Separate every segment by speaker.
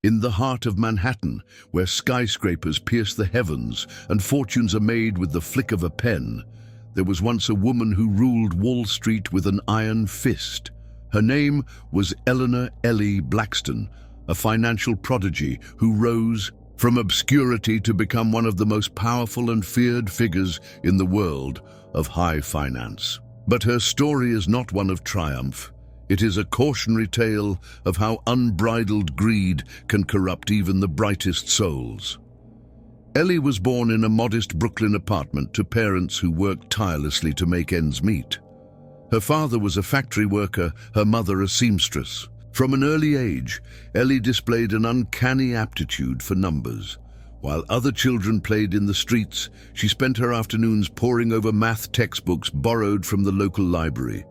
Speaker 1: In the heart of Manhattan, where skyscrapers pierce the heavens and fortunes are made with the flick of a pen, there was once a woman who ruled Wall Street with an iron fist. Her name was Eleanor Blackstone, a financial prodigy who rose from obscurity to become one of the most powerful and feared figures in the world of high finance. But her story is not one of triumph. It is a cautionary tale of how unbridled greed can corrupt even the brightest souls. Ellie was born in a modest Brooklyn apartment to parents who worked tirelessly to make ends meet. Her father was a factory worker, her mother a seamstress. From an early age, Ellie displayed an uncanny aptitude for numbers. While other children played in the streets, she spent her afternoons poring over math textbooks borrowed from the local library.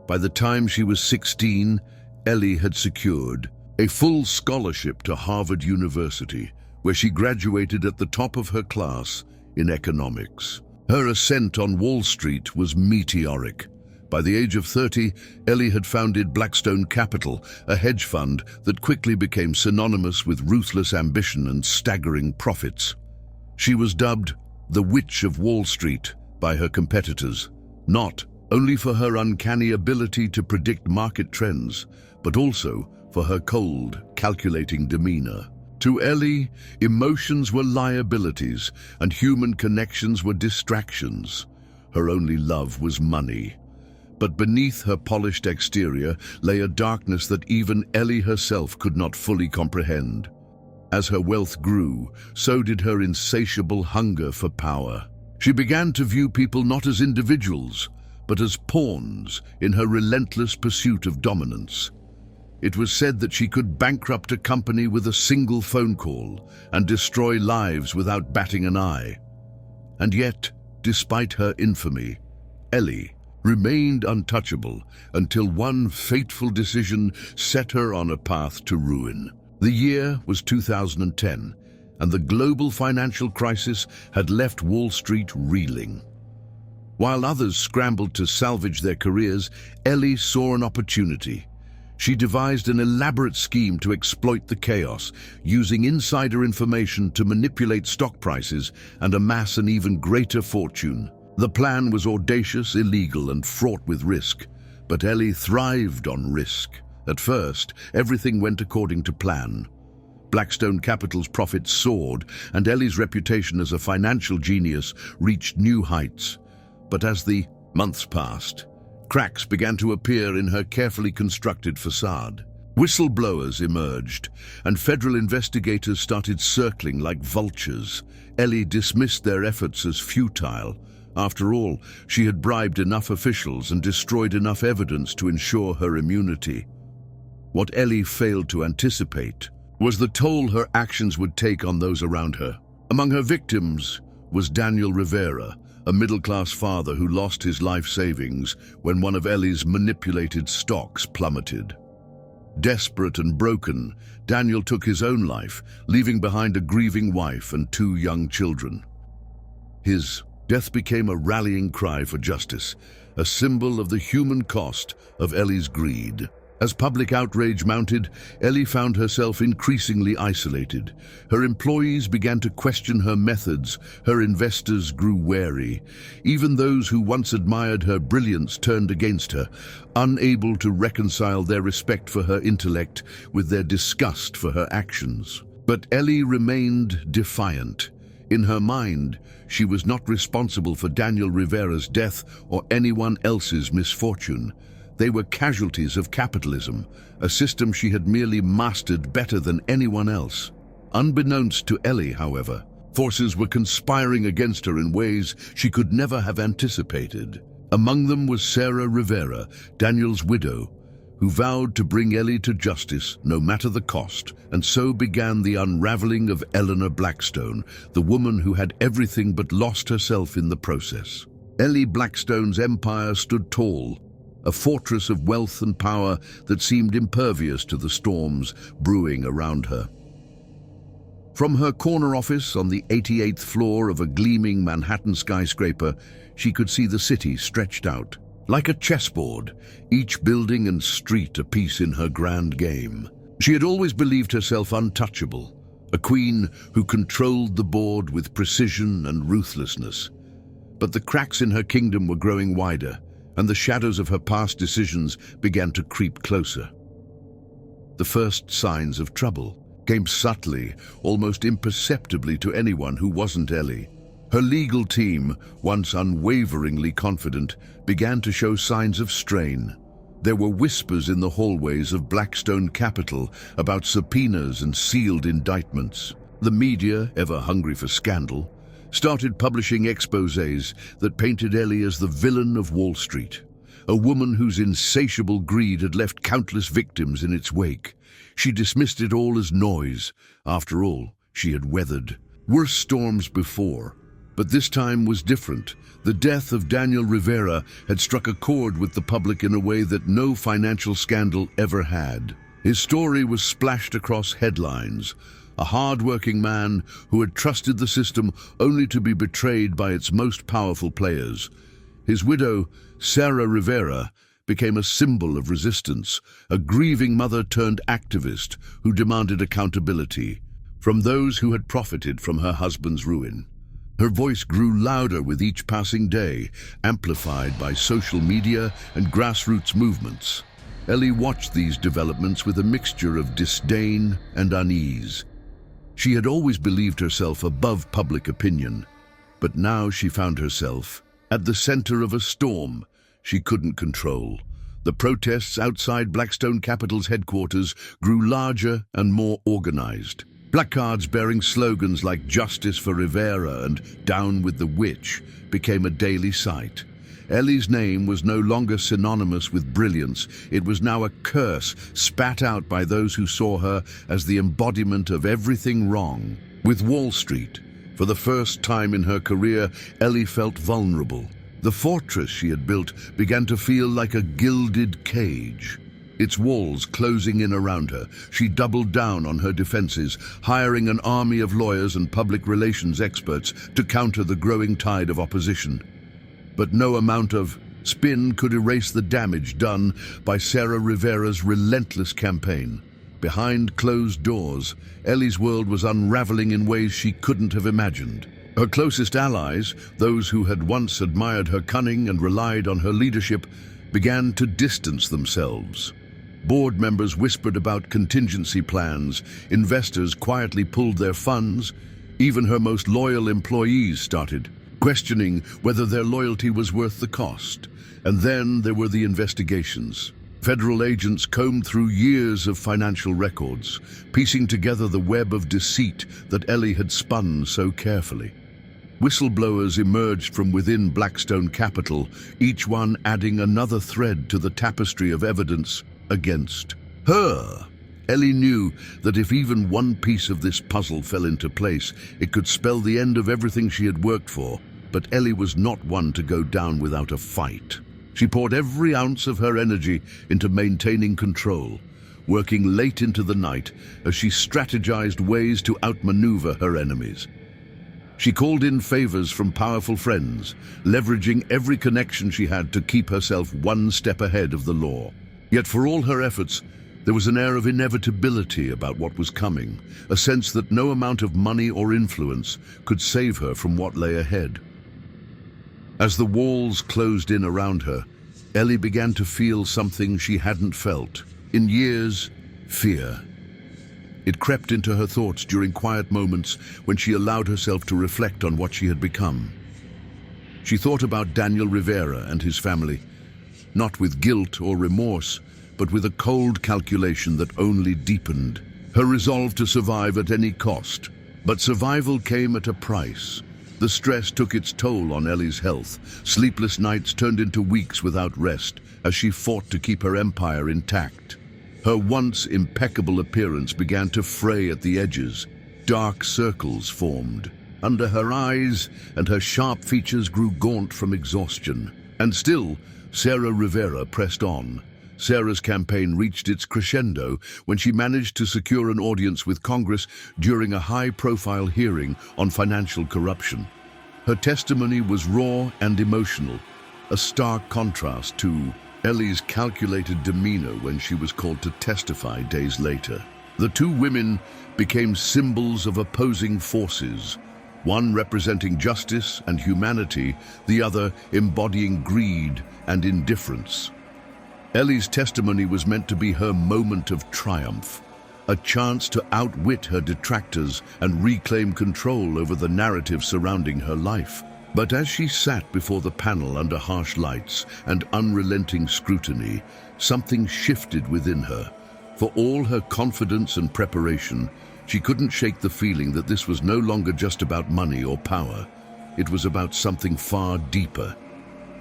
Speaker 1: By the time she was 16, Ellie had secured a full scholarship to Harvard University, where she graduated at the top of her class in economics. Her ascent on Wall Street was meteoric. By the age of 30, Ellie had founded Blackstone Capital, a hedge fund that quickly became synonymous with ruthless ambition and staggering profits. She was dubbed the Witch of Wall Street by her competitors, not only for her uncanny ability to predict market trends, but also for her cold, calculating demeanor. To Ellie, emotions were liabilities and human connections were distractions. Her only love was money. But beneath her polished exterior lay a darkness that even Ellie herself could not fully comprehend. As her wealth grew, so did her insatiable hunger for power. She began to view people not as individuals, but as pawns in her relentless pursuit of dominance. It was said that she could bankrupt a company with a single phone call and destroy lives without batting an eye. And yet, despite her infamy, Ellie remained untouchable until one fateful decision set her on a path to ruin. The year was 2010, and the global financial crisis had left Wall Street reeling. While others scrambled to salvage their careers, Ellie saw an opportunity. She devised an elaborate scheme to exploit the chaos, using insider information to manipulate stock prices and amass an even greater fortune. The plan was audacious, illegal, and fraught with risk, but Ellie thrived on risk. At first, everything went according to plan. Blackstone Capital's profits soared, and Ellie's reputation as a financial genius reached new heights. But as the months passed, cracks began to appear in her carefully constructed facade. Whistleblowers emerged, and federal investigators started circling like vultures. Ellie dismissed their efforts as futile. After all, she had bribed enough officials and destroyed enough evidence to ensure her immunity. What Ellie failed to anticipate was the toll her actions would take on those around her. Among her victims was Daniel Rivera, a middle-class father who lost his life savings when one of Ellie's manipulated stocks plummeted. Desperate and broken, Daniel took his own life, leaving behind a grieving wife and 2 young children. His death became a rallying cry for justice, a symbol of the human cost of Ellie's greed. As public outrage mounted, Ellie found herself increasingly isolated. Her employees began to question her methods, her investors grew wary. Even those who once admired her brilliance turned against her, unable to reconcile their respect for her intellect with their disgust for her actions. But Ellie remained defiant. In her mind, she was not responsible for Daniel Rivera's death or anyone else's misfortune. They were casualties of capitalism, a system she had merely mastered better than anyone else. Unbeknownst to Ellie, however, forces were conspiring against her in ways she could never have anticipated. Among them was Sarah Rivera, Daniel's widow, who vowed to bring Ellie to justice no matter the cost, and so began the unraveling of Eleanor Blackstone, the woman who had everything but lost herself in the process. Ellie Blackstone's empire stood tall, a fortress of wealth and power that seemed impervious to the storms brewing around her. From her corner office on the 88th floor of a gleaming Manhattan skyscraper, she could see the city stretched out. Like a chessboard, each building and street a piece in her grand game. She had always believed herself untouchable, a queen who controlled the board with precision and ruthlessness. But the cracks in her kingdom were growing wider, and the shadows of her past decisions began to creep closer. The first signs of trouble came subtly, almost imperceptibly to anyone who wasn't Ellie. Her legal team, once unwaveringly confident, began to show signs of strain. There were whispers in the hallways of Blackstone Capital about subpoenas and sealed indictments. The media, ever hungry for scandal, started publishing exposés that painted Ellie as the villain of Wall Street, a woman whose insatiable greed had left countless victims in its wake. She dismissed it all as noise. After all, she had weathered worse storms before. But this time was different. The death of Daniel Rivera had struck a chord with the public in a way that no financial scandal ever had. His story was splashed across headlines. A hard-working man who had trusted the system only to be betrayed by its most powerful players. His widow, Sarah Rivera, became a symbol of resistance, a grieving mother turned activist who demanded accountability from those who had profited from her husband's ruin. Her voice grew louder with each passing day, amplified by social media and grassroots movements. Ellie watched these developments with a mixture of disdain and unease. She had always believed herself above public opinion, but now she found herself at the center of a storm she couldn't control. The protests outside Blackstone Capital's headquarters grew larger and more organized. Placards bearing slogans like "Justice for Rivera" and "Down with the Witch" became a daily sight. Ellie's name was no longer synonymous with brilliance. It was now a curse spat out by those who saw her as the embodiment of everything wrong. With Wall Street, for the first time in her career, Ellie felt vulnerable. The fortress she had built began to feel like a gilded cage. Its walls closing in around her, she doubled down on her defenses, hiring an army of lawyers and public relations experts to counter the growing tide of opposition. But no amount of spin could erase the damage done by Sarah Rivera's relentless campaign. Behind closed doors, Ellie's world was unraveling in ways she couldn't have imagined. Her closest allies, those who had once admired her cunning and relied on her leadership, began to distance themselves. Board members whispered about contingency plans, investors quietly pulled their funds, even her most loyal employees started questioning whether their loyalty was worth the cost. And then there were the investigations. Federal agents combed through years of financial records, piecing together the web of deceit that Ellie had spun so carefully. Whistleblowers emerged from within Blackstone Capital, each one adding another thread to the tapestry of evidence against her. Ellie knew that if even one piece of this puzzle fell into place, it could spell the end of everything she had worked for. But Ellie was not one to go down without a fight. She poured every ounce of her energy into maintaining control, working late into the night as she strategized ways to outmaneuver her enemies. She called in favors from powerful friends, leveraging every connection she had to keep herself one step ahead of the law. Yet for all her efforts, there was an air of inevitability about what was coming, a sense that no amount of money or influence could save her from what lay ahead. As the walls closed in around her, Ellie began to feel something she hadn't felt in years: fear. It crept into her thoughts during quiet moments when she allowed herself to reflect on what she had become. She thought about Daniel Rivera and his family, not with guilt or remorse, but with a cold calculation that only deepened her resolve to survive at any cost. But survival came at a price. The stress took its toll on Ellie's health. Sleepless nights turned into weeks without rest as she fought to keep her empire intact. Her once impeccable appearance began to fray at the edges. Dark circles formed under her eyes, and her sharp features grew gaunt from exhaustion. And still, Sarah Rivera pressed on. Sarah's campaign reached its crescendo when she managed to secure an audience with Congress during a high-profile hearing on financial corruption. Her testimony was raw and emotional, a stark contrast to Ellie's calculated demeanor when she was called to testify days later. The two women became symbols of opposing forces, one representing justice and humanity, the other embodying greed and indifference. Ellie's testimony was meant to be her moment of triumph, a chance to outwit her detractors and reclaim control over the narrative surrounding her life. But as she sat before the panel under harsh lights and unrelenting scrutiny, something shifted within her. For all her confidence and preparation, she couldn't shake the feeling that this was no longer just about money or power. It was about something far deeper: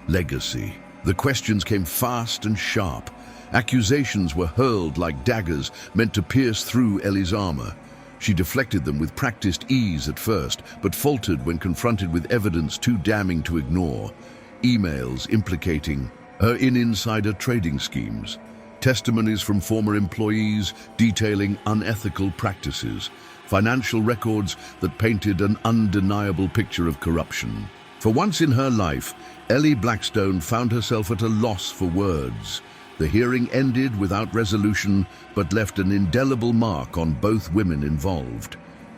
Speaker 1: legacy. The questions came fast and sharp. Accusations were hurled like daggers meant to pierce through Ellie's armor. She deflected them with practiced ease at first, but faltered when confronted with evidence too damning to ignore. Emails implicating her in insider trading schemes, testimonies from former employees detailing unethical practices, financial records that painted an undeniable picture of corruption. For once in her life, Ellie Blackstone found herself at a loss for words. The hearing ended without resolution, but left an indelible mark on both women involved.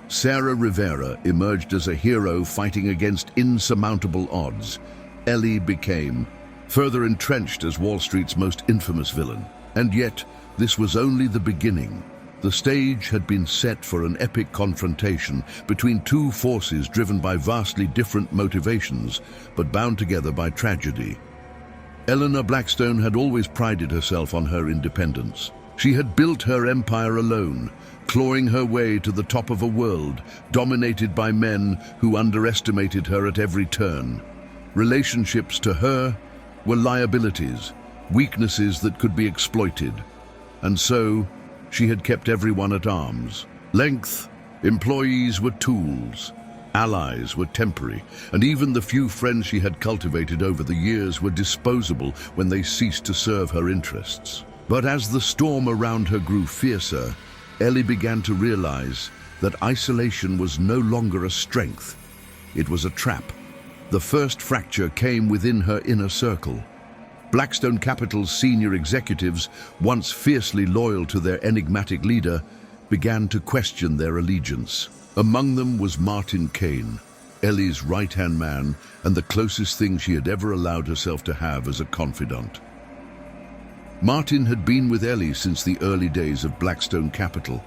Speaker 1: Sarah Rivera emerged as a hero fighting against insurmountable odds. Ellie became further entrenched as Wall Street's most infamous villain. And yet, this was only the beginning. The stage had been set for an epic confrontation between two forces driven by vastly different motivations, but bound together by tragedy. Eleanor Blackstone had always prided herself on her independence. She had built her empire alone, clawing her way to the top of a world dominated by men who underestimated her at every turn. Relationships to her were liabilities, weaknesses that could be exploited. And so, she had kept everyone at arm's length. Employees were tools. Allies were temporary, and even the few friends she had cultivated over the years were disposable when they ceased to serve her interests. But as the storm around her grew fiercer, Ellie began to realize that isolation was no longer a strength. It was a trap. The first fracture came within her inner circle. Blackstone Capital's senior executives, once fiercely loyal to their enigmatic leader, began to question their allegiance. Among them was Martin Kane, Ellie's right-hand man and the closest thing she had ever allowed herself to have as a confidant. Martin had been with Ellie since the early days of Blackstone Capital,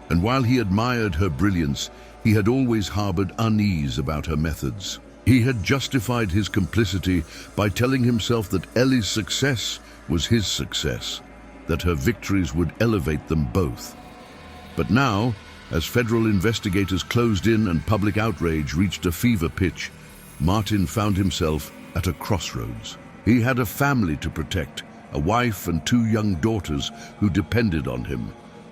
Speaker 1: and while he admired her brilliance, he had always harbored unease about her methods. He had justified his complicity by telling himself that Ellie's success was his success, that her victories would elevate them both. But now, as federal investigators closed in and public outrage reached a fever pitch, Martin found himself at a crossroads. He had a family to protect, a wife and two young daughters who depended on him.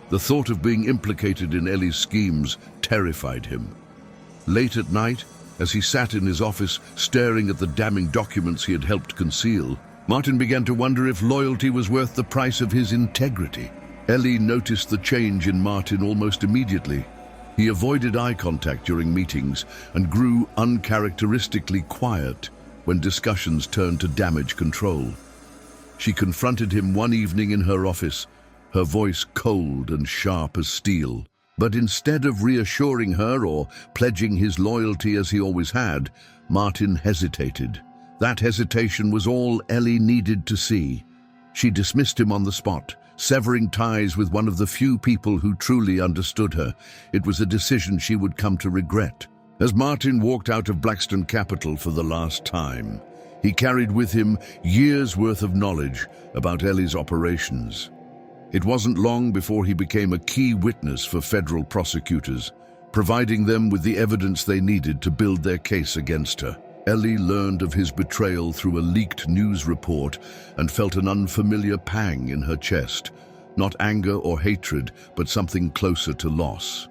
Speaker 1: The thought of being implicated in Ellie's schemes terrified him. Late at night, as he sat in his office staring at the damning documents he had helped conceal, Martin began to wonder if loyalty was worth the price of his integrity. Ellie noticed the change in Martin almost immediately. He avoided eye contact during meetings and grew uncharacteristically quiet when discussions turned to damage control. She confronted him one evening in her office, her voice cold and sharp as steel. But instead of reassuring her or pledging his loyalty as he always had, Martin hesitated. That hesitation was all Ellie needed to see. She dismissed him on the spot, severing ties with one of the few people who truly understood her. It was a decision she would come to regret. As Martin walked out of Blackstone Capital for the last time, he carried with him years' worth of knowledge about Ellie's operations. It wasn't long before he became a key witness for federal prosecutors, providing them with the evidence they needed to build their case against her. Ellie learned of his betrayal through a leaked news report and felt an unfamiliar pang in her chest. Not anger or hatred, but something closer to loss.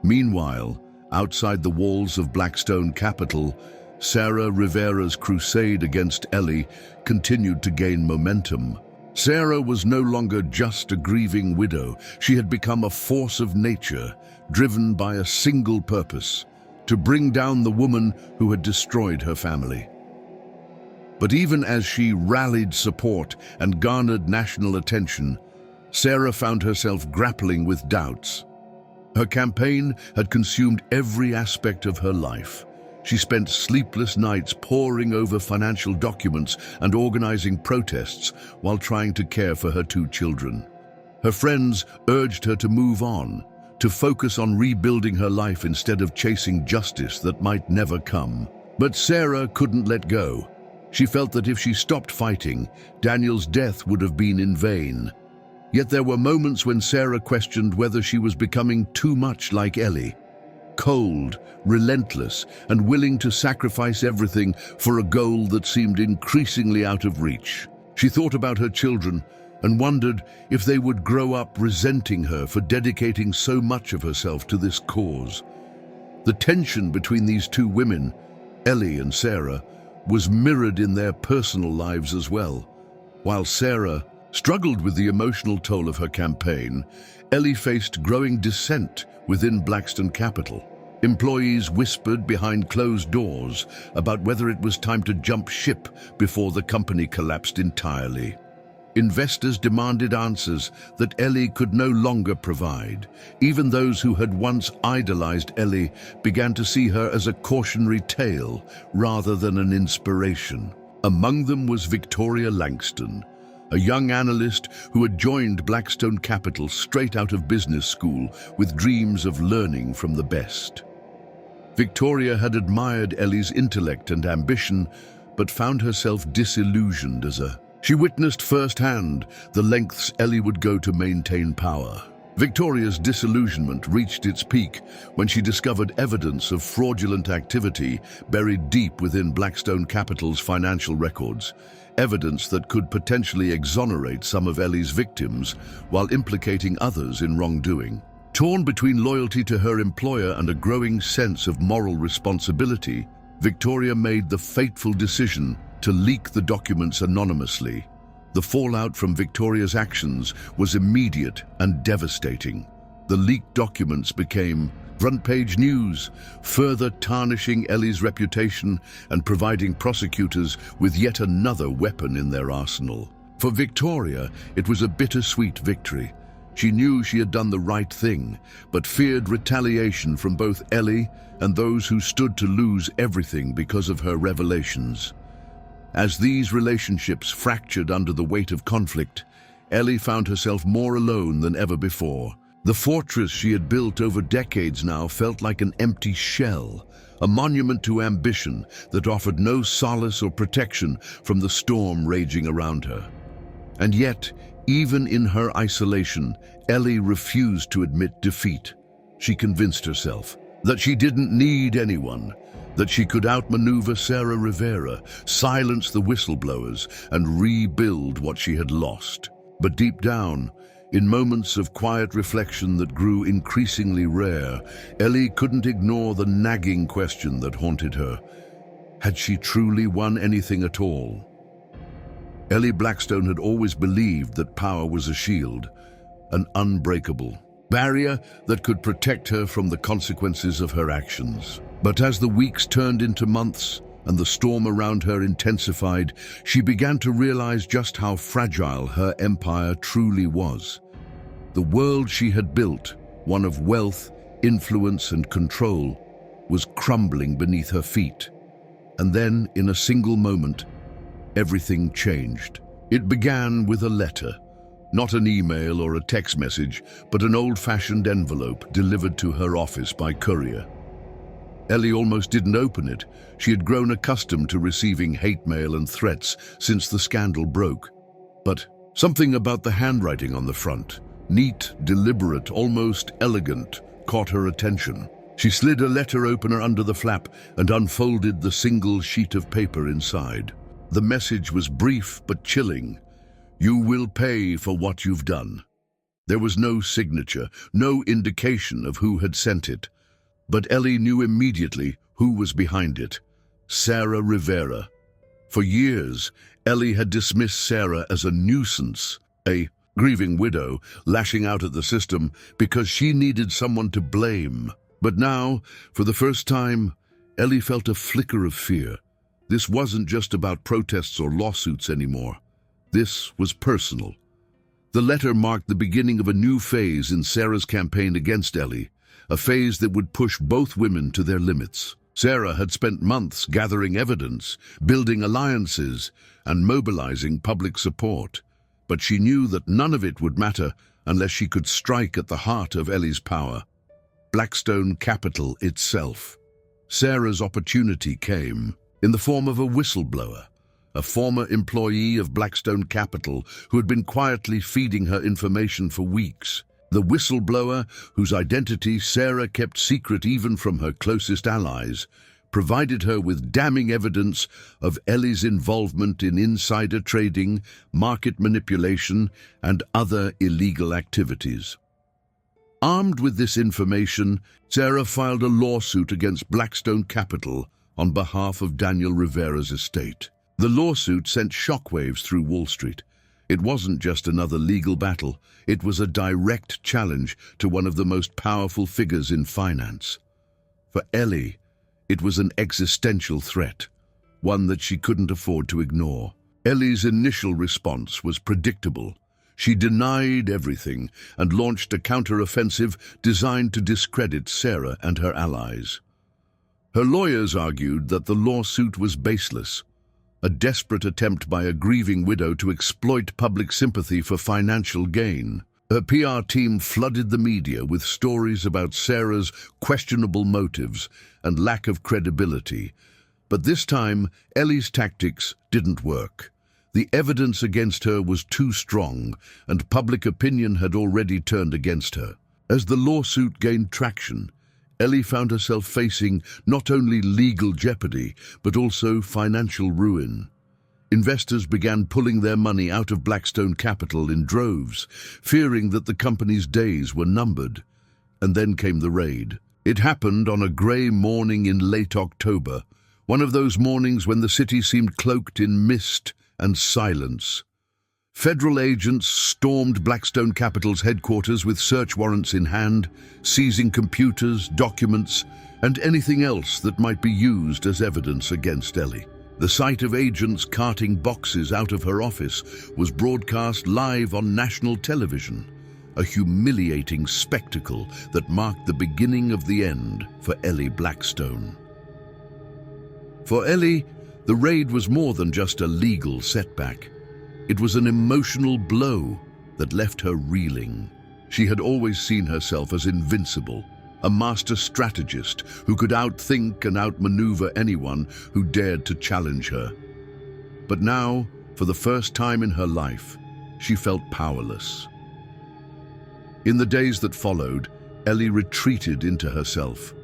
Speaker 1: Meanwhile, outside the walls of Blackstone Capital, Sarah Rivera's crusade against Ellie continued to gain momentum. Sarah was no longer just a grieving widow. She had become a force of nature, driven by a single purpose: to bring down the woman who had destroyed her family. But even as she rallied support and garnered national attention, Sarah found herself grappling with doubts. Her campaign had consumed every aspect of her life. She spent sleepless nights poring over financial documents and organizing protests while trying to care for her 2 children. Her friends urged her to move on, to focus on rebuilding her life instead of chasing justice that might never come. But Sarah couldn't let go. She felt that if she stopped fighting, Daniel's death would have been in vain. Yet there were moments when Sarah questioned whether she was becoming too much like Ellie. Cold, relentless, and willing to sacrifice everything for a goal that seemed increasingly out of reach. She thought about her children and wondered if they would grow up resenting her for dedicating so much of herself to this cause. The tension between these 2 women, Ellie and Sarah, was mirrored in their personal lives as well. While Sarah struggled with the emotional toll of her campaign, Ellie faced growing dissent within Blackstone Capital. Employees whispered behind closed doors about whether it was time to jump ship before the company collapsed entirely. Investors demanded answers that Ellie could no longer provide. Even those who had once idolized Ellie began to see her as a cautionary tale rather than an inspiration. Among them was Victoria Langston, a young analyst who had joined Blackstone Capital straight out of business school with dreams of learning from the best. Victoria had admired Ellie's intellect and ambition, but found herself disillusioned she witnessed firsthand the lengths Ellie would go to maintain power. Victoria's disillusionment reached its peak when she discovered evidence of fraudulent activity buried deep within Blackstone Capital's financial records, evidence that could potentially exonerate some of Ellie's victims while implicating others in wrongdoing. Torn between loyalty to her employer and a growing sense of moral responsibility, Victoria made the fateful decision to leak the documents anonymously. The fallout from Victoria's actions was immediate and devastating. The leaked documents became front-page news, further tarnishing Ellie's reputation and providing prosecutors with yet another weapon in their arsenal. For Victoria, it was a bittersweet victory. She knew she had done the right thing, but feared retaliation from both Ellie and those who stood to lose everything because of her revelations. As these relationships fractured under the weight of conflict, Ellie found herself more alone than ever before. The fortress she had built over decades now felt like an empty shell, a monument to ambition that offered no solace or protection from the storm raging around her. And yet, even in her isolation, Ellie refused to admit defeat. She convinced herself that she didn't need anyone, that she could outmaneuver Sarah Rivera, silence the whistleblowers, and rebuild what she had lost. But deep down, in moments of quiet reflection that grew increasingly rare, Ellie couldn't ignore the nagging question that haunted her. Had she truly won anything at all? Ellie Blackstone had always believed that power was a shield, an unbreakable barrier that could protect her from the consequences of her actions. But as the weeks turned into months and the storm around her intensified, she began to realize just how fragile her empire truly was. The world she had built, one of wealth, influence, and control, was crumbling beneath her feet. And then, in a single moment, everything changed. It began with a letter. Not an email or a text message, but an old-fashioned envelope delivered to her office by courier. Ellie almost didn't open it. She had grown accustomed to receiving hate mail and threats since the scandal broke. But something about the handwriting on the front, neat, deliberate, almost elegant, caught her attention. She slid a letter opener under the flap and unfolded the single sheet of paper inside. The message was brief but chilling. "You will pay for what you've done." There was no signature, no indication of who had sent it. But Ellie knew immediately who was behind it: Sarah Rivera. For years, Ellie had dismissed Sarah as a nuisance, a grieving widow lashing out at the system because she needed someone to blame. But now, for the first time, Ellie felt a flicker of fear. This wasn't just about protests or lawsuits anymore. This was personal. The letter marked the beginning of a new phase in Sarah's campaign against Ellie, a phase that would push both women to their limits. Sarah had spent months gathering evidence, building alliances, and mobilizing public support. But she knew that none of it would matter unless she could strike at the heart of Ellie's power. Blackstone Capital itself. Sarah's opportunity came in the form of a whistleblower, a former employee of Blackstone Capital who had been quietly feeding her information for weeks. The whistleblower, whose identity Sarah kept secret even from her closest allies, provided her with damning evidence of Ellie's involvement in insider trading, market manipulation, and other illegal activities. Armed with this information, Sarah filed a lawsuit against Blackstone Capital on behalf of Daniel Rivera's estate. The lawsuit sent shockwaves through Wall Street. It wasn't just another legal battle, it was a direct challenge to one of the most powerful figures in finance. For Ellie, it was an existential threat, one that she couldn't afford to ignore. Ellie's initial response was predictable. She denied everything and launched a counter-offensive designed to discredit Sarah and her allies. Her lawyers argued that the lawsuit was baseless, a desperate attempt by a grieving widow to exploit public sympathy for financial gain. Her PR team flooded the media with stories about Sarah's questionable motives and lack of credibility. But this time, Ellie's tactics didn't work. The evidence against her was too strong, and public opinion had already turned against her. As the lawsuit gained traction, Ellie found herself facing not only legal jeopardy, but also financial ruin. Investors began pulling their money out of Blackstone Capital in droves, fearing that the company's days were numbered. And then came the raid. It happened on a grey morning in late October, one of those mornings when the city seemed cloaked in mist and silence. Federal agents stormed Blackstone Capital's headquarters with search warrants in hand, seizing computers, documents, and anything else that might be used as evidence against Ellie. The sight of agents carting boxes out of her office was broadcast live on national television, a humiliating spectacle that marked the beginning of the end for Ellie Blackstone. For Ellie, the raid was more than just a legal setback. It was an emotional blow that left her reeling. She had always seen herself as invincible, a master strategist who could outthink and outmaneuver anyone who dared to challenge her. But now, for the first time in her life, she felt powerless. In the days that followed, Ellie retreated into herself.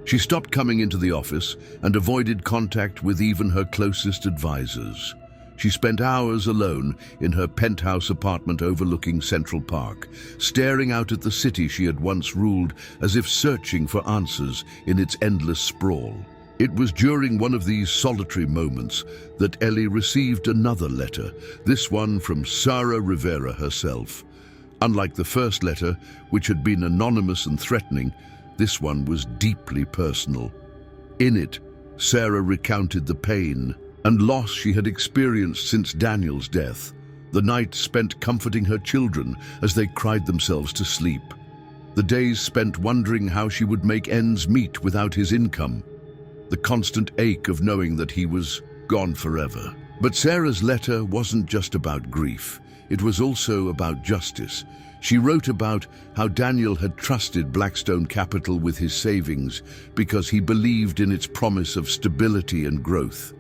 Speaker 1: She stopped coming into the office and avoided contact with even her closest advisors. She spent hours alone in her penthouse apartment overlooking Central Park, staring out at the city she had once ruled as if searching for answers in its endless sprawl. It was during one of these solitary moments that Ellie received another letter, this one from Sarah Rivera herself. Unlike the first letter, which had been anonymous and threatening, this one was deeply personal. In it, Sarah recounted the pain and loss she had experienced since Daniel's death, the nights spent comforting her children as they cried themselves to sleep, the days spent wondering how she would make ends meet without his income, the constant ache of knowing that he was gone forever. But Sarah's letter wasn't just about grief, it was also about justice. She wrote about how Daniel had trusted Blackstone Capital with his savings because he believed in its promise of stability and growth.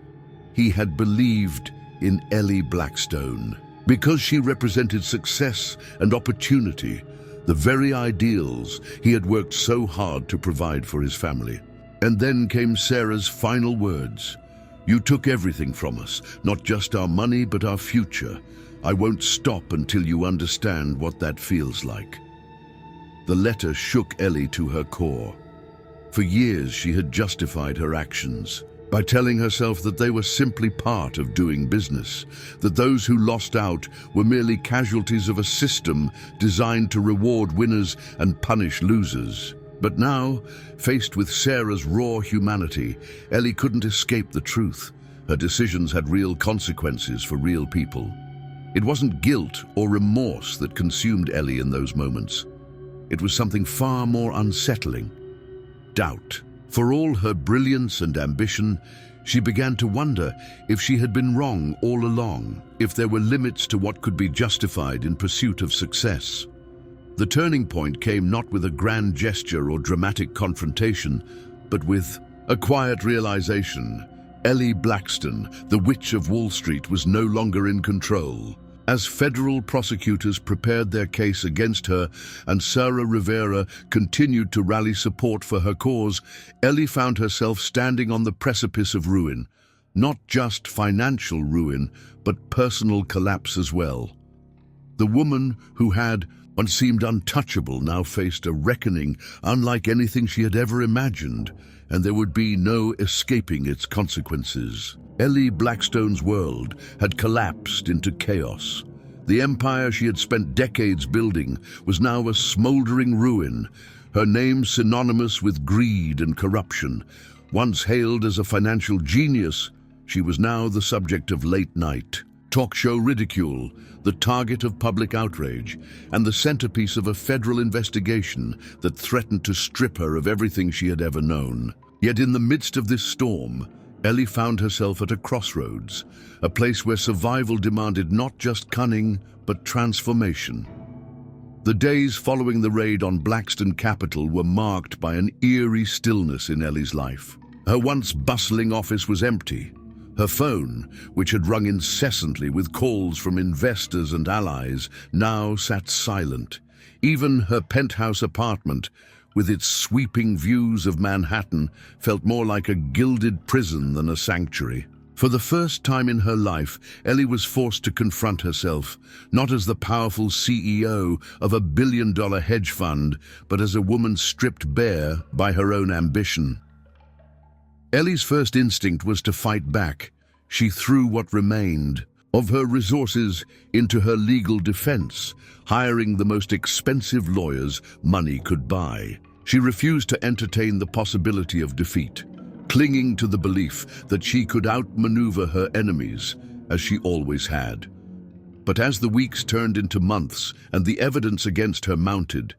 Speaker 1: He had believed in Ellie Blackstone because she represented success and opportunity, the very ideals he had worked so hard to provide for his family. And then came Sarah's final words. "You took everything from us, not just our money, but our future. I won't stop until you understand what that feels like." The letter shook Ellie to her core. For years she had justified her actions by telling herself that they were simply part of doing business, that those who lost out were merely casualties of a system designed to reward winners and punish losers. But now, faced with Sarah's raw humanity, Ellie couldn't escape the truth. Her decisions had real consequences for real people. It wasn't guilt or remorse that consumed Ellie in those moments. It was something far more unsettling: doubt. For all her brilliance and ambition, she began to wonder if she had been wrong all along, if there were limits to what could be justified in pursuit of success. The turning point came not with a grand gesture or dramatic confrontation, but with a quiet realization. Ellie Blackstone, the Witch of Wall Street, was no longer in control. As federal prosecutors prepared their case against her and Sarah Rivera continued to rally support for her cause, Ellie found herself standing on the precipice of ruin. Not just financial ruin, but personal collapse as well. The woman who had once seemed untouchable now faced a reckoning unlike anything she had ever imagined, and there would be no escaping its consequences. Ellie Blackstone's world had collapsed into chaos. The empire she had spent decades building was now a smoldering ruin, her name synonymous with greed and corruption. Once hailed as a financial genius, she was now the subject of late-night talk show ridicule, the target of public outrage, and the centerpiece of a federal investigation that threatened to strip her of everything she had ever known. Yet in the midst of this storm, Ellie found herself at a crossroads, a place where survival demanded not just cunning, but transformation. The days following the raid on Blackstone Capital were marked by an eerie stillness in Ellie's life. Her once bustling office was empty. Her phone, which had rung incessantly with calls from investors and allies, now sat silent. Even her penthouse apartment, with its sweeping views of Manhattan, felt more like a gilded prison than a sanctuary. For the first time in her life, Ellie was forced to confront herself, not as the powerful CEO of a billion-dollar hedge fund, but as a woman stripped bare by her own ambition. Ellie's first instinct was to fight back. She threw what remained of her resources into her legal defense, hiring the most expensive lawyers money could buy. She refused to entertain the possibility of defeat, clinging to the belief that she could outmaneuver her enemies, as she always had. But as the weeks turned into months and the evidence against her mounted,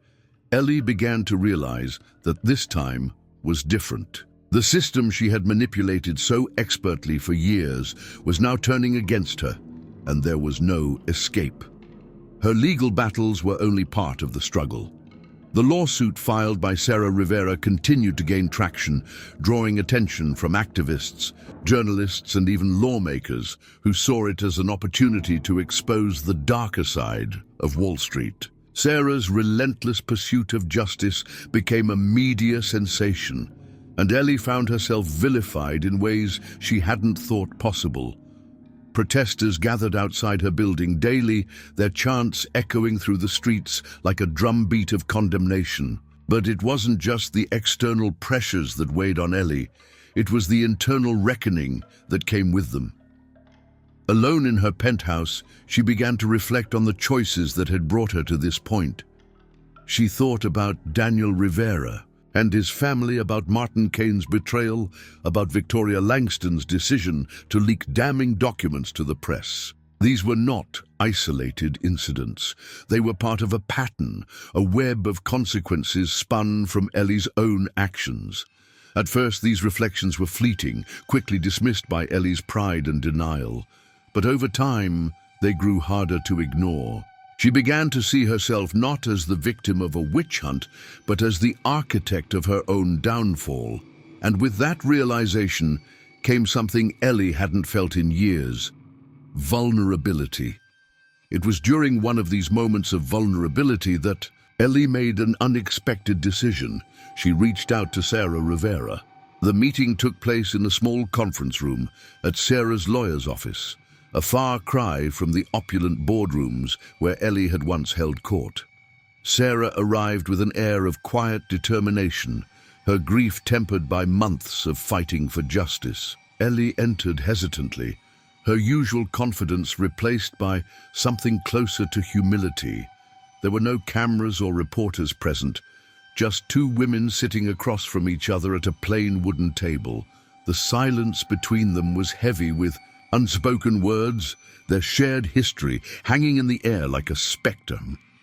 Speaker 1: Ellie began to realize that this time was different. The system she had manipulated so expertly for years was now turning against her, and there was no escape. Her legal battles were only part of the struggle. The lawsuit filed by Sarah Rivera continued to gain traction, drawing attention from activists, journalists, and even lawmakers who saw it as an opportunity to expose the darker side of Wall Street. Sarah's relentless pursuit of justice became a media sensation, and Ellie found herself vilified in ways she hadn't thought possible. Protesters gathered outside her building daily, their chants echoing through the streets like a drumbeat of condemnation. But it wasn't just the external pressures that weighed on Ellie, it was the internal reckoning that came with them. Alone in her penthouse, she began to reflect on the choices that had brought her to this point. She thought about Daniel Rivera and his family, about Martin Kane's betrayal, about Victoria Langston's decision to leak damning documents to the press. These were not isolated incidents. They were part of a pattern, a web of consequences spun from Ellie's own actions. At first, these reflections were fleeting, quickly dismissed by Ellie's pride and denial. But over time, they grew harder to ignore. She began to see herself not as the victim of a witch hunt, but as the architect of her own downfall. And with that realization came something Ellie hadn't felt in years: vulnerability. It was during one of these moments of vulnerability that Ellie made an unexpected decision. She reached out to Sarah Rivera. The meeting took place in a small conference room at Sarah's lawyer's office, a far cry from the opulent boardrooms where Ellie had once held court. Sarah arrived with an air of quiet determination, her grief tempered by months of fighting for justice. Ellie entered hesitantly, her usual confidence replaced by something closer to humility. There were no cameras or reporters present, just two women sitting across from each other at a plain wooden table, The silence between them was heavy with unspoken words, their shared history hanging in the air like a spectre.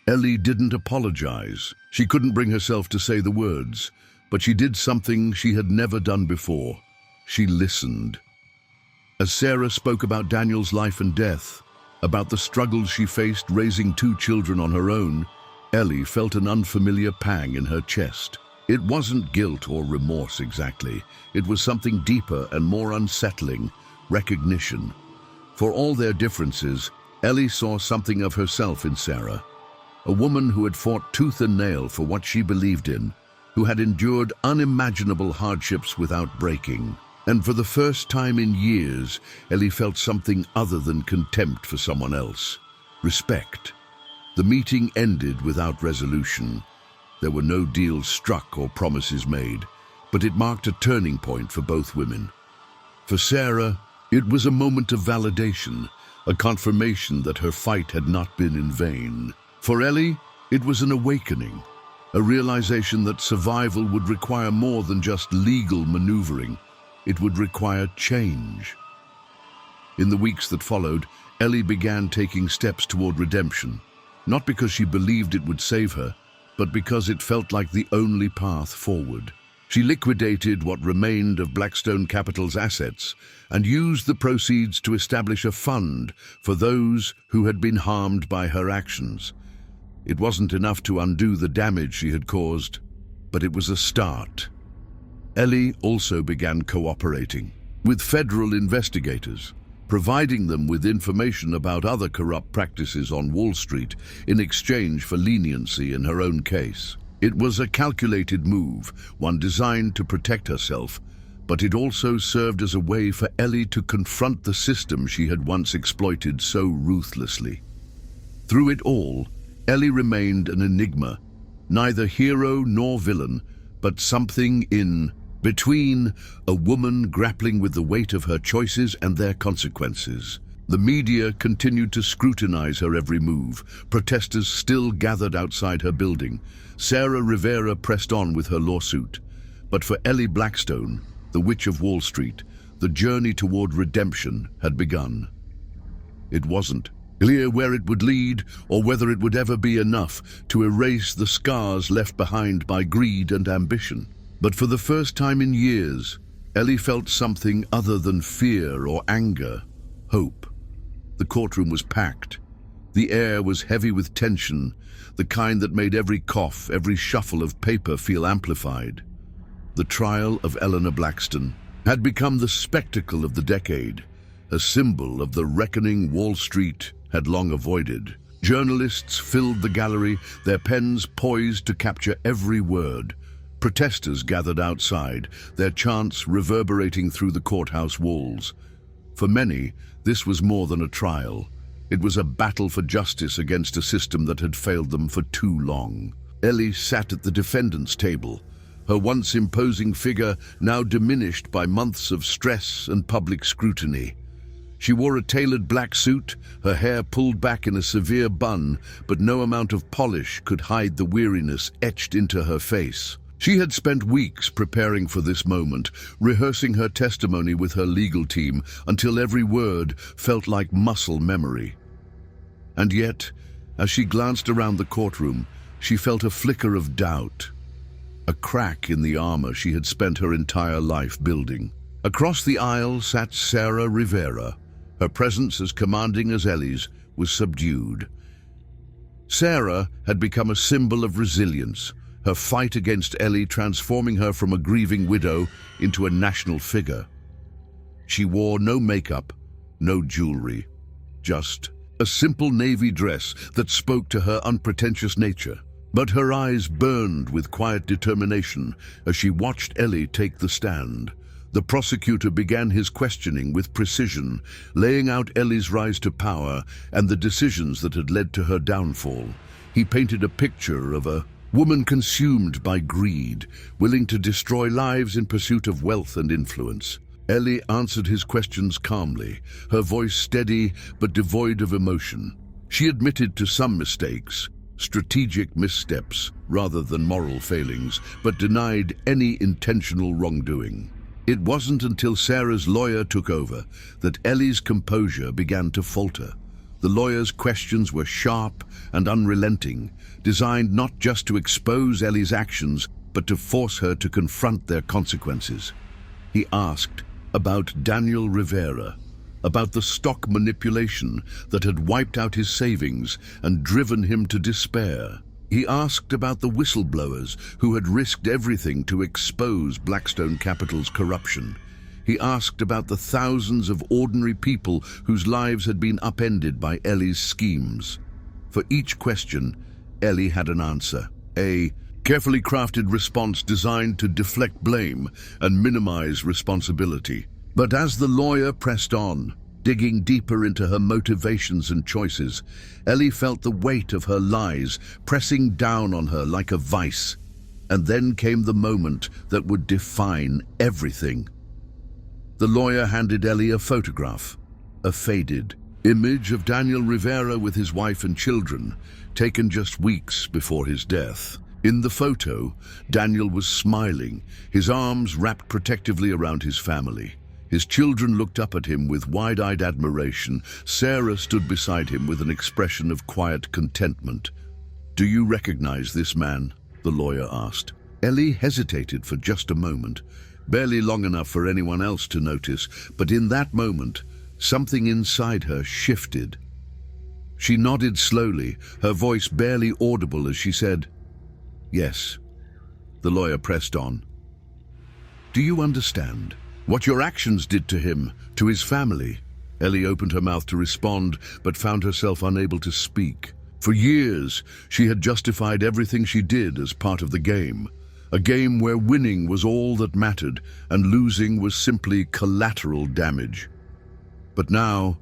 Speaker 1: Ellie didn't apologize. She couldn't bring herself to say the words, but she did something she had never done before. She listened. As Sarah spoke about Daniel's life and death, about the struggles she faced raising 2 children on her own, Ellie felt an unfamiliar pang in her chest. It wasn't guilt or remorse exactly. It was something deeper and more unsettling, recognition. For all their differences, Ellie saw something of herself in Sarah. A woman who had fought tooth and nail for what she believed in, who had endured unimaginable hardships without breaking. And for the first time in years, Ellie felt something other than contempt for someone else. Respect. The meeting ended without resolution. There were no deals struck or promises made, but it marked a turning point for both women. For Sarah, it was a moment of validation, a confirmation that her fight had not been in vain. For Ellie, it was an awakening, a realization that survival would require more than just legal maneuvering. It would require change. In the weeks that followed, Ellie began taking steps toward redemption, not because she believed it would save her, but because it felt like the only path forward. She liquidated what remained of Blackstone Capital's assets and used the proceeds to establish a fund for those who had been harmed by her actions. It wasn't enough to undo the damage she had caused, but it was a start. Ellie also began cooperating with federal investigators, providing them with information about other corrupt practices on Wall Street in exchange for leniency in her own case. It was a calculated move, one designed to protect herself, but it also served as a way for Ellie to confront the system she had once exploited so ruthlessly. Through it all, Ellie remained an enigma, neither hero nor villain, but something in between, a woman grappling with the weight of her choices and their consequences. The media continued to scrutinize her every move. Protesters still gathered outside her building. Sarah Rivera pressed on with her lawsuit. But for Ellie Blackstone, the Witch of Wall Street, the journey toward redemption had begun. It wasn't clear where it would lead or whether it would ever be enough to erase the scars left behind by greed and ambition. But for the first time in years, Ellie felt something other than fear or anger, hope. The courtroom was packed. The air was heavy with tension, the kind that made every cough, every shuffle of paper feel amplified. The trial of Eleanor Blackstone had become the spectacle of the decade, a symbol of the reckoning Wall Street had long avoided. Journalists filled the gallery, their pens poised to capture every word. Protesters gathered outside, their chants reverberating through the courthouse walls. For many, this was more than a trial. It was a battle for justice against a system that had failed them for too long. Ellie sat at the defendant's table, her once imposing figure now diminished by months of stress and public scrutiny. She wore a tailored black suit, her hair pulled back in a severe bun, but no amount of polish could hide the weariness etched into her face. She had spent weeks preparing for this moment, rehearsing her testimony with her legal team until every word felt like muscle memory. And yet, as she glanced around the courtroom, she felt a flicker of doubt, a crack in the armor she had spent her entire life building. Across the aisle sat Sarah Rivera. Her presence, as commanding as Ellie's, was subdued. Sarah had become a symbol of resilience, her fight against Ellie transforming her from a grieving widow into a national figure. She wore no makeup, no jewelry, just a simple navy dress that spoke to her unpretentious nature. But her eyes burned with quiet determination as she watched Ellie take the stand. The prosecutor began his questioning with precision, laying out Ellie's rise to power and the decisions that had led to her downfall. He painted a picture of a woman consumed by greed, willing to destroy lives in pursuit of wealth and influence. Ellie answered his questions calmly, her voice steady but devoid of emotion. She admitted to some mistakes, strategic missteps rather than moral failings, but denied any intentional wrongdoing. It wasn't until Sarah's lawyer took over that Ellie's composure began to falter. The lawyer's questions were sharp and unrelenting, designed not just to expose Ellie's actions, but to force her to confront their consequences. He asked about Daniel Rivera, about the stock manipulation that had wiped out his savings and driven him to despair. He asked about the whistleblowers who had risked everything to expose Blackstone Capital's corruption. He asked about the thousands of ordinary people whose lives had been upended by Ellie's schemes. For each question, Ellie had an answer, a carefully crafted response designed to deflect blame and minimize responsibility. But as the lawyer pressed on, digging deeper into her motivations and choices, Ellie felt the weight of her lies pressing down on her like a vice. And then came the moment that would define everything. The lawyer handed Ellie a photograph, a faded image of Daniel Rivera with his wife and children, taken just weeks before his death. In the photo, Daniel was smiling, his arms wrapped protectively around his family. His children looked up at him with wide-eyed admiration. Sarah stood beside him with an expression of quiet contentment. "Do you recognize this man?" the lawyer asked. Ellie hesitated for just a moment, barely long enough for anyone else to notice, but in that moment, something inside her shifted. She nodded slowly, her voice barely audible as she said, "Yes." The lawyer pressed on. "Do you understand what your actions did to him, to his family?" Ellie opened her mouth to respond, but found herself unable to speak. For years, she had justified everything she did as part of the game, a game where winning was all that mattered and losing was simply collateral damage. But now,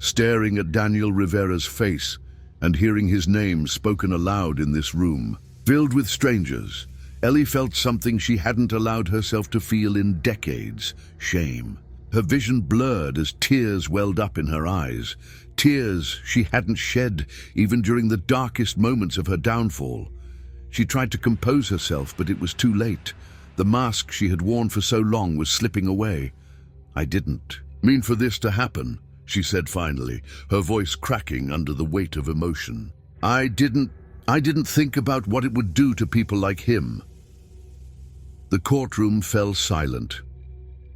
Speaker 1: staring at Daniel Rivera's face and hearing his name spoken aloud in this room, filled with strangers, Ellie felt something she hadn't allowed herself to feel in decades: shame. Her vision blurred as tears welled up in her eyes, tears she hadn't shed even during the darkest moments of her downfall. She tried to compose herself, but it was too late. The mask she had worn for so long was slipping away. "I didn't mean for this to happen," she said finally, her voice cracking under the weight of emotion. I didn't think about what it would do to people like him." The courtroom fell silent.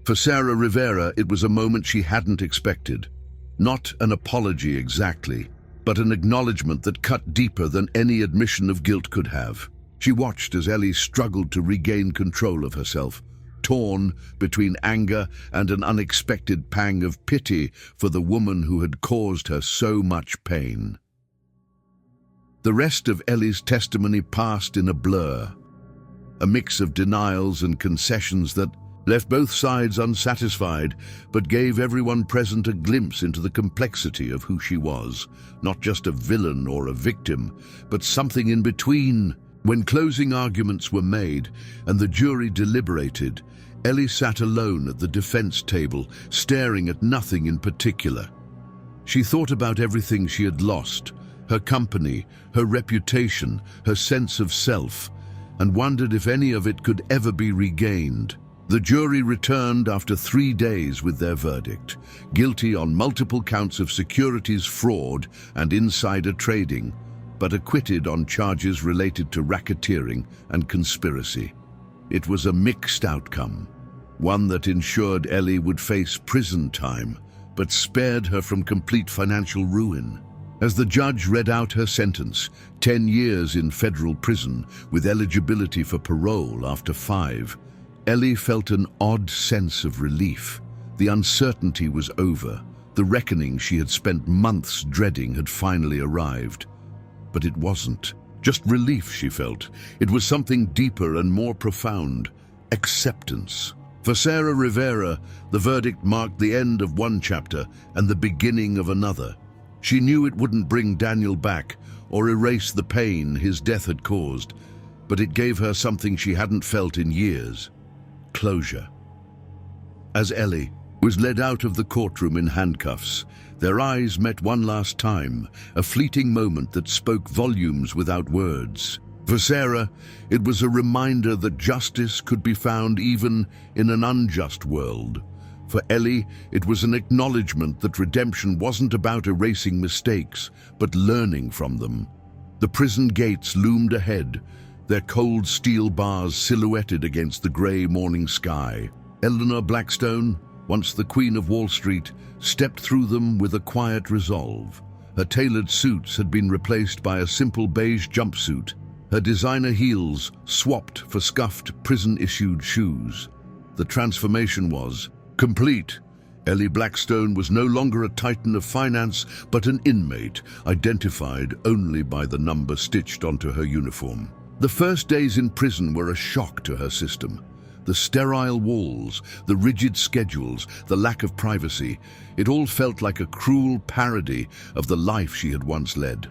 Speaker 1: For Sarah Rivera, it was a moment she hadn't expected. Not an apology exactly, but an acknowledgement that cut deeper than any admission of guilt could have. She watched as Ellie struggled to regain control of herself, torn between anger and an unexpected pang of pity for the woman who had caused her so much pain. The rest of Ellie's testimony passed in a blur, a mix of denials and concessions that left both sides unsatisfied, but gave everyone present a glimpse into the complexity of who she was, not just a villain or a victim, but something in between. When closing arguments were made and the jury deliberated, Ellie sat alone at the defense table, staring at nothing in particular. She thought about everything she had lost, her company, her reputation, her sense of self, and wondered if any of it could ever be regained. The jury returned after 3 days with their verdict, guilty on multiple counts of securities fraud and insider trading, but acquitted on charges related to racketeering and conspiracy. It was a mixed outcome, one that ensured Ellie would face prison time, but spared her from complete financial ruin. As the judge read out her sentence, 10 years in federal prison with eligibility for parole after 5, Ellie felt an odd sense of relief. The uncertainty was over. The reckoning she had spent months dreading had finally arrived. But it wasn't just relief she felt. It was something deeper and more profound: acceptance. For Sarah Rivera, the verdict marked the end of one chapter and the beginning of another. She knew it wouldn't bring Daniel back or erase the pain his death had caused, but it gave her something she hadn't felt in years: closure. As Ellie was led out of the courtroom in handcuffs, their eyes met one last time, a fleeting moment that spoke volumes without words. For Sarah, it was a reminder that justice could be found even in an unjust world. For Ellie, it was an acknowledgement that redemption wasn't about erasing mistakes, but learning from them. The prison gates loomed ahead, their cold steel bars silhouetted against the grey morning sky. Eleanor Blackstone, once the Queen of Wall Street, stepped through them with a quiet resolve. Her tailored suits had been replaced by a simple beige jumpsuit, her designer heels swapped for scuffed prison-issued shoes. The transformation was complete. Ellie Blackstone was no longer a titan of finance, but an inmate, identified only by the number stitched onto her uniform. The first days in prison were a shock to her system. The sterile walls, the rigid schedules, the lack of privacy, it all felt like a cruel parody of the life she had once led.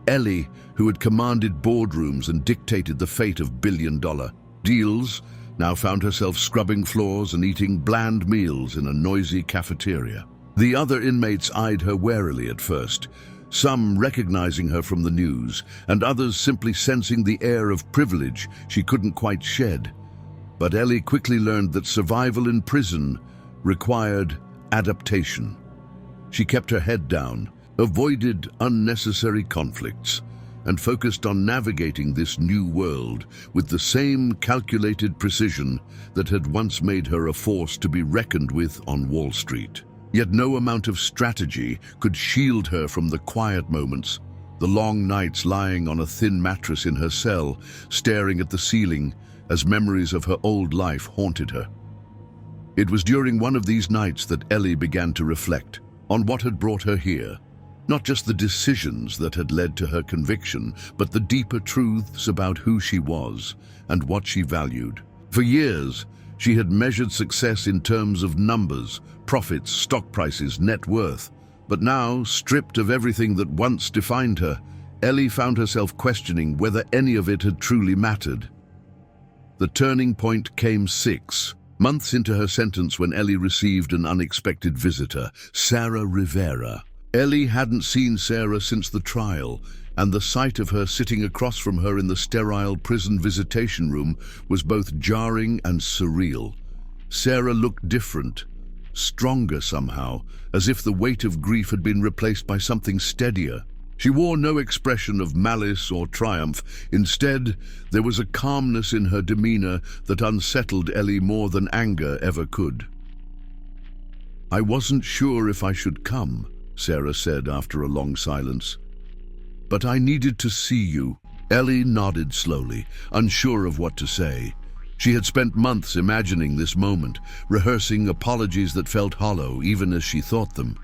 Speaker 1: Ellie, who had commanded boardrooms and dictated the fate of billion-dollar deals, now found herself scrubbing floors and eating bland meals in a noisy cafeteria. The other inmates eyed her warily at first, some recognizing her from the news, and others simply sensing the air of privilege she couldn't quite shed. But Ellie quickly learned that survival in prison required adaptation. She kept her head down, avoided unnecessary conflicts, and focused on navigating this new world with the same calculated precision that had once made her a force to be reckoned with on Wall Street. Yet no amount of strategy could shield her from the quiet moments, the long nights lying on a thin mattress in her cell, staring at the ceiling as memories of her old life haunted her. It was during one of these nights that Ellie began to reflect on what had brought her here. Not just the decisions that had led to her conviction, but the deeper truths about who she was and what she valued. For years, she had measured success in terms of numbers, profits, stock prices, net worth. But now, stripped of everything that once defined her, Ellie found herself questioning whether any of it had truly mattered. The turning point came 6 months into her sentence when Ellie received an unexpected visitor, Sarah Rivera. Ellie hadn't seen Sarah since the trial, and the sight of her sitting across from her in the sterile prison visitation room was both jarring and surreal. Sarah looked different, stronger somehow, as if the weight of grief had been replaced by something steadier. She wore no expression of malice or triumph. Instead, there was a calmness in her demeanor that unsettled Ellie more than anger ever could. "I wasn't sure if I should come," Sarah said after a long silence. "But I needed to see you." Ellie nodded slowly, unsure of what to say. She had spent months imagining this moment, rehearsing apologies that felt hollow even as she thought them.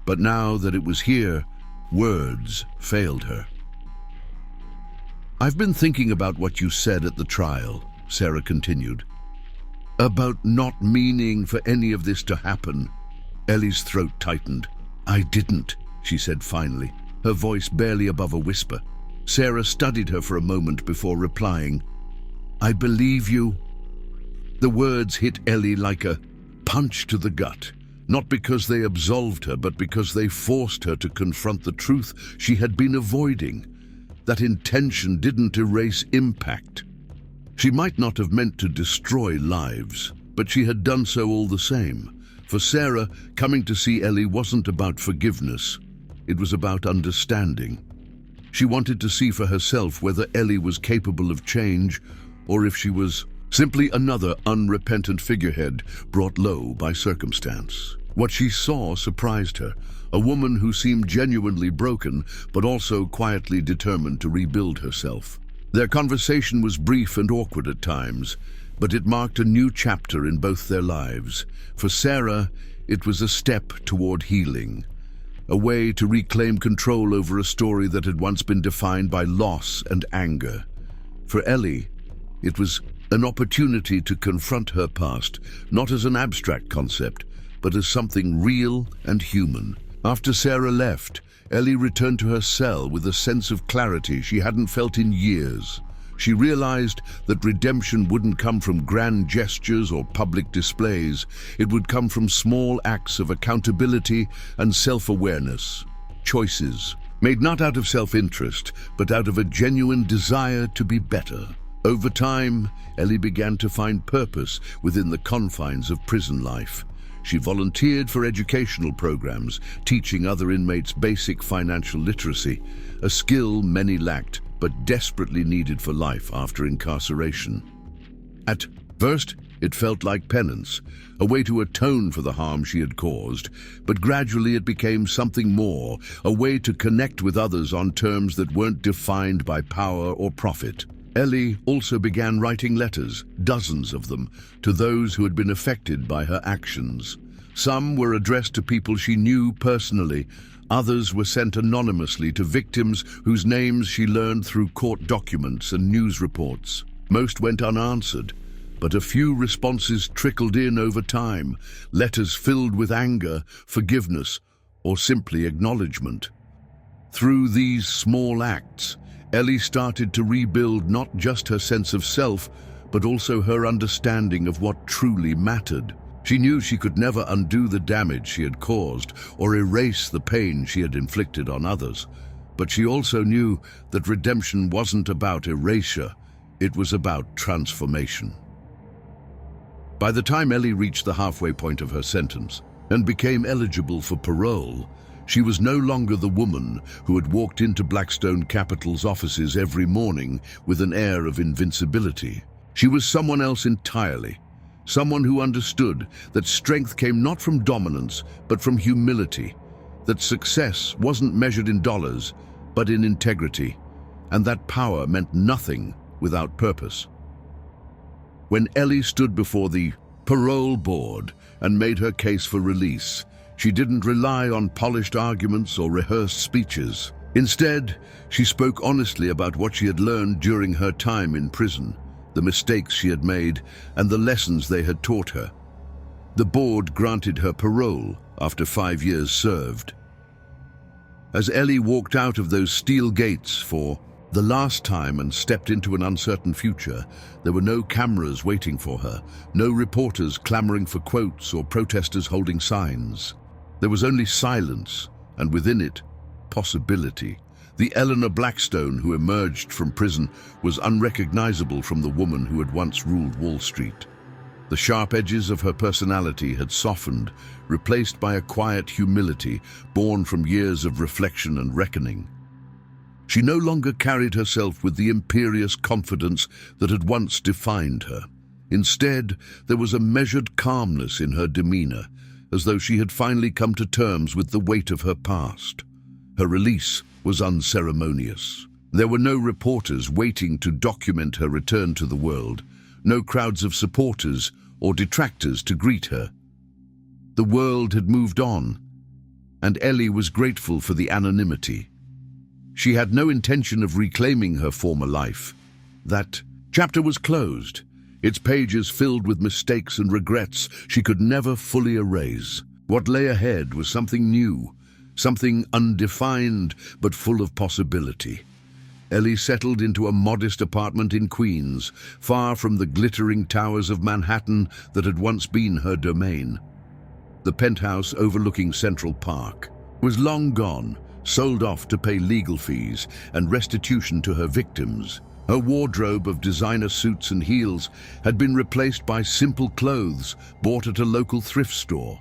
Speaker 1: But now that it was here, words failed her. "I've been thinking about what you said at the trial," Sarah continued. "About not meaning for any of this to happen." Ellie's throat tightened. "I didn't," she said finally, her voice barely above a whisper. Sarah studied her for a moment before replying, "I believe you." The words hit Ellie like a punch to the gut, not because they absolved her, but because they forced her to confront the truth she had been avoiding. That intention didn't erase impact. She might not have meant to destroy lives, but she had done so all the same. For Sarah, coming to see Ellie wasn't about forgiveness. It was about understanding. She wanted to see for herself whether Ellie was capable of change, or if she was simply another unrepentant figurehead brought low by circumstance. What she saw surprised her, a woman who seemed genuinely broken, but also quietly determined to rebuild herself. Their conversation was brief and awkward at times, but it marked a new chapter in both their lives. For Sarah, it was a step toward healing, a way to reclaim control over a story that had once been defined by loss and anger. For Ellie, it was an opportunity to confront her past, not as an abstract concept, but as something real and human. After Sarah left, Ellie returned to her cell with a sense of clarity she hadn't felt in years. She realized that redemption wouldn't come from grand gestures or public displays. It would come from small acts of accountability and self-awareness. Choices made not out of self-interest, but out of a genuine desire to be better. Over time, Ellie began to find purpose within the confines of prison life. She volunteered for educational programs, teaching other inmates basic financial literacy, a skill many lacked but desperately needed for life after incarceration. At first, it felt like penance, a way to atone for the harm she had caused, but gradually it became something more, a way to connect with others on terms that weren't defined by power or profit. Ellie also began writing letters, dozens of them, to those who had been affected by her actions. Some were addressed to people she knew personally, others were sent anonymously to victims whose names she learned through court documents and news reports. Most went unanswered, but a few responses trickled in over time, letters filled with anger, forgiveness, or simply acknowledgement. Through these small acts, Ellie started to rebuild not just her sense of self, but also her understanding of what truly mattered. She knew she could never undo the damage she had caused or erase the pain she had inflicted on others. But she also knew that redemption wasn't about erasure, it was about transformation. By the time Ellie reached the halfway point of her sentence and became eligible for parole, she was no longer the woman who had walked into Blackstone Capital's offices every morning with an air of invincibility. She was someone else entirely, someone who understood that strength came not from dominance, but from humility, that success wasn't measured in dollars, but in integrity, and that power meant nothing without purpose. When Ellie stood before the parole board and made her case for release, she didn't rely on polished arguments or rehearsed speeches. Instead, she spoke honestly about what she had learned during her time in prison, the mistakes she had made, and the lessons they had taught her. The board granted her parole after 5 years served. As Ellie walked out of those steel gates for the last time and stepped into an uncertain future, there were no cameras waiting for her, no reporters clamoring for quotes or protesters holding signs. There was only silence, and within it, possibility. The Eleanor Blackstone who emerged from prison was unrecognizable from the woman who had once ruled Wall Street. The sharp edges of her personality had softened, replaced by a quiet humility born from years of reflection and reckoning. She no longer carried herself with the imperious confidence that had once defined her. Instead, there was a measured calmness in her demeanor, as though she had finally come to terms with the weight of her past. Her release was unceremonious. There were no reporters waiting to document her return to the world, no crowds of supporters or detractors to greet her. The world had moved on, and Ellie was grateful for the anonymity. She had no intention of reclaiming her former life. That chapter was closed, its pages filled with mistakes and regrets she could never fully erase. What lay ahead was something new, something undefined but full of possibility. Ellie settled into a modest apartment in Queens, far from the glittering towers of Manhattan that had once been her domain. The penthouse overlooking Central Park was long gone, sold off to pay legal fees and restitution to her victims. Her wardrobe of designer suits and heels had been replaced by simple clothes bought at a local thrift store.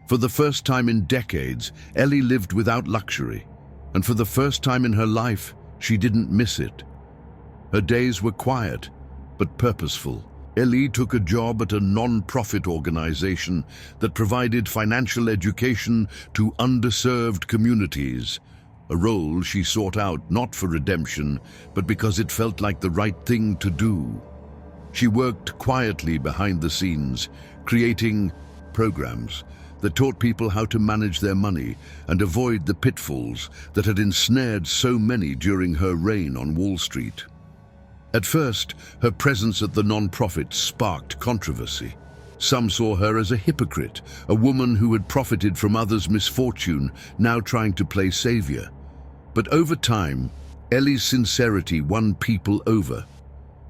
Speaker 1: For the first time in decades, Ellie lived without luxury, and for the first time in her life, she didn't miss it. Her days were quiet, but purposeful. Ellie took a job at a non-profit organization that provided financial education to underserved communities, a role she sought out not for redemption, but because it felt like the right thing to do. She worked quietly behind the scenes, creating programs that taught people how to manage their money and avoid the pitfalls that had ensnared so many during her reign on Wall Street. At first, her presence at the non-profit sparked controversy. Some saw her as a hypocrite, a woman who had profited from others' misfortune, now trying to play savior. But over time, Ellie's sincerity won people over.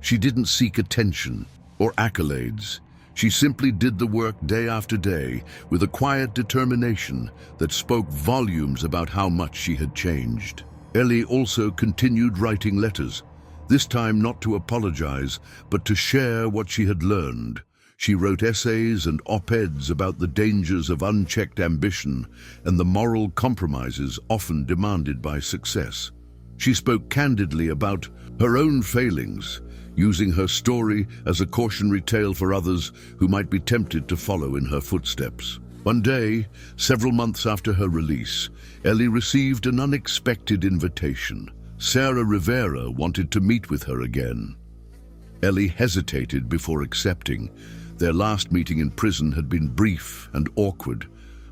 Speaker 1: She didn't seek attention or accolades. She simply did the work day after day with a quiet determination that spoke volumes about how much she had changed. Ellie also continued writing letters, this time not to apologize, but to share what she had learned. She wrote essays and op-eds about the dangers of unchecked ambition and the moral compromises often demanded by success. She spoke candidly about her own failings, using her story as a cautionary tale for others who might be tempted to follow in her footsteps. One day, several months after her release, Ellie received an unexpected invitation. Sarah Rivera wanted to meet with her again. Ellie hesitated before accepting. Their last meeting in prison had been brief and awkward,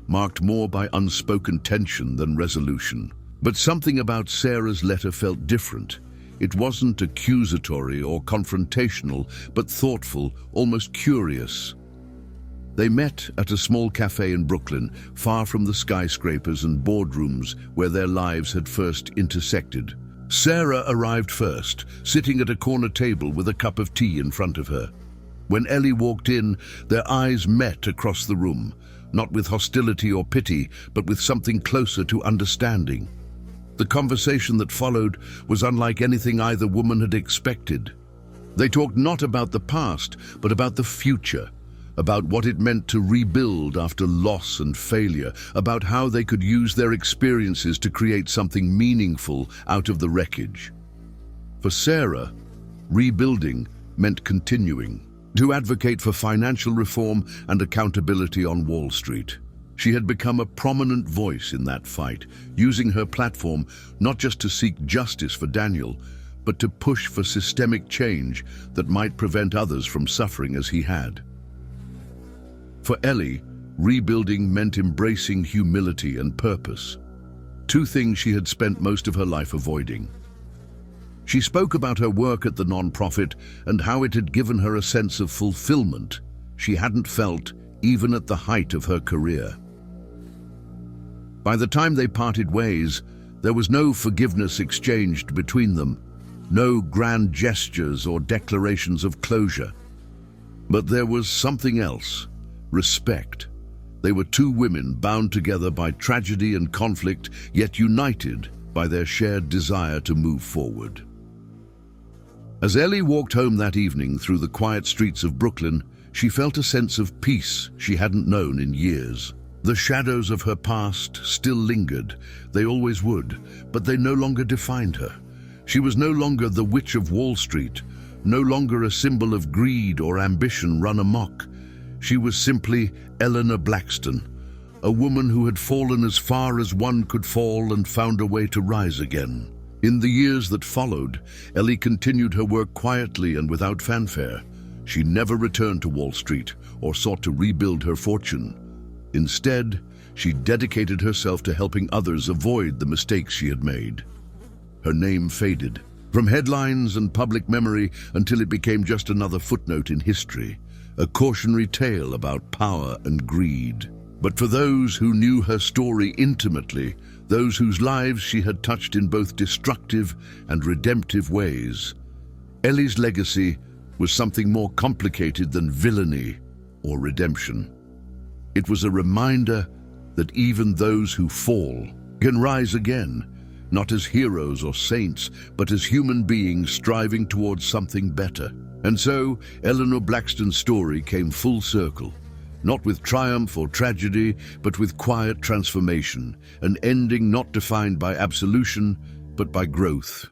Speaker 1: marked more by unspoken tension than resolution. But something about Sarah's letter felt different. It wasn't accusatory or confrontational, but thoughtful, almost curious. They met at a small cafe in Brooklyn, far from the skyscrapers and boardrooms where their lives had first intersected. Sarah arrived first, sitting at a corner table with a cup of tea in front of her. When Ellie walked in, their eyes met across the room, not with hostility or pity, but with something closer to understanding. The conversation that followed was unlike anything either woman had expected. They talked not about the past, but about the future, about what it meant to rebuild after loss and failure, about how they could use their experiences to create something meaningful out of the wreckage. For Sarah, rebuilding meant continuing, to advocate for financial reform and accountability on Wall Street. She had become a prominent voice in that fight, using her platform not just to seek justice for Daniel, but to push for systemic change that might prevent others from suffering as he had. For Ellie, rebuilding meant embracing humility and purpose, two things she had spent most of her life avoiding. She spoke about her work at the nonprofit and how it had given her a sense of fulfillment she hadn't felt even at the height of her career. By the time they parted ways, there was no forgiveness exchanged between them, no grand gestures or declarations of closure. But there was something else: respect. They were two women bound together by tragedy and conflict, yet united by their shared desire to move forward. As Ellie walked home that evening through the quiet streets of Brooklyn, she felt a sense of peace she hadn't known in years. The shadows of her past still lingered. They always would, but they no longer defined her. She was no longer the witch of Wall Street, no longer a symbol of greed or ambition run amok. She was simply Eleanor Blackstone, a woman who had fallen as far as one could fall and found a way to rise again. In the years that followed, Ellie continued her work quietly and without fanfare. She never returned to Wall Street or sought to rebuild her fortune. Instead, she dedicated herself to helping others avoid the mistakes she had made. Her name faded from headlines and public memory until it became just another footnote in history, a cautionary tale about power and greed. But for those who knew her story intimately, those whose lives she had touched in both destructive and redemptive ways, Ellie's legacy was something more complicated than villainy or redemption. It was a reminder that even those who fall can rise again, not as heroes or saints, but as human beings striving towards something better. And so, Eleanor Blackstone's story came full circle, not with triumph or tragedy, but with quiet transformation, an ending not defined by absolution, but by growth.